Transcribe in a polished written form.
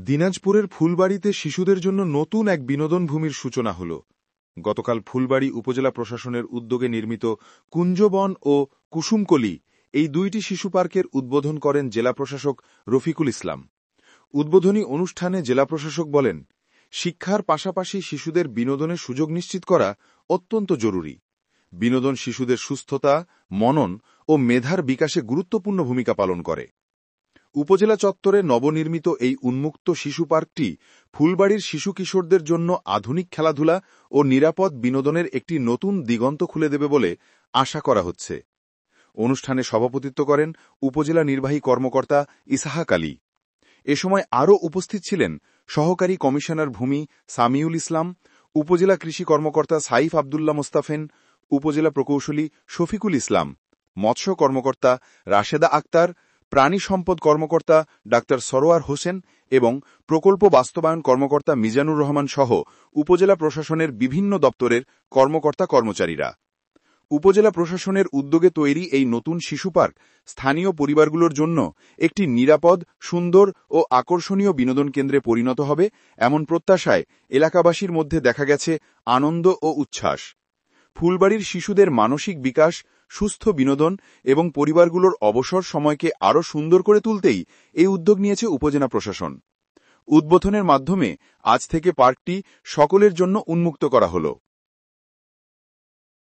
দিনাজপুরের ফুলবাড়ীতে শিশুদের জন্য নতুন এক বিনোদন ভূমির সূচনা হল। গতকাল ফুলবাড়ী উপজেলা প্রশাসনের উদ্যোগে নির্মিত কুঞ্জবন ও কুসুমকলি এই দুইটি শিশু পার্কের উদ্বোধন করেন জেলা প্রশাসক রফিকুল ইসলাম। উদ্বোধনী অনুষ্ঠানে জেলা প্রশাসক বলেন, শিক্ষার পাশাপাশি শিশুদের বিনোদনের সুযোগ নিশ্চিত করা অত্যন্ত জরুরি। বিনোদন শিশুদের সুস্থতা, মনন ও মেধার বিকাশে গুরুত্বপূর্ণ ভূমিকা পালন করে। উপজেলা চত্বরে নবনির্মিত এই উন্মুক্ত শিশু পার্কটি ফুলবাড়ীর শিশু কিশোরদের জন্য আধুনিক খেলাধুলা ও নিরাপদ বিনোদনের একটি নতুন দিগন্ত খুলে দেবে বলে আশা করা হচ্ছে। অনুষ্ঠানে সভাপতিত্ব করেন উপজেলা নির্বাহী কর্মকর্তা ইসাহাক আলী। এ সময় আরও উপস্থিত ছিলেন সহকারী কমিশনার ভূমি সামিউল ইসলাম, উপজেলা কৃষি কর্মকর্তা সাইফ আবদুল্লাহ মোস্তাফেন, উপজেলা প্রকৌশলী শফিকুল ইসলাম, মৎস্য কর্মকর্তা রাশেদা আক্তার, প্রাণী সম্পদ কর্মকর্তা ডা সরোয়ার হোসেন এবং প্রকল্প বাস্তবায়ন কর্মকর্তা মিজানুর রহমান সহ উপজেলা প্রশাসনের বিভিন্ন দপ্তরের কর্মকর্তা কর্মচারীরা। উপজেলা প্রশাসনের উদ্যোগে তৈরি এই নতুন শিশু পার্ক স্থানীয় পরিবারগুলোর জন্য একটি নিরাপদ, সুন্দর ও আকর্ষণীয় বিনোদন কেন্দ্রে পরিণত হবে এমন প্রত্যাশায় এলাকাবাসীর মধ্যে দেখা গেছে আনন্দ ও উচ্ছ্বাস। ফুলবাড়ীর শিশুদের মানসিক বিকাশ, সুস্থ বিনোদন এবং পরিবারগুলোর অবসর সময়কে আরও সুন্দর করে তুলতেই এই উদ্যোগ নিয়েছে উপজেলা প্রশাসন। উদ্বোধনের মাধ্যমে আজ থেকে পার্কটি সকলের জন্য উন্মুক্ত করা হল।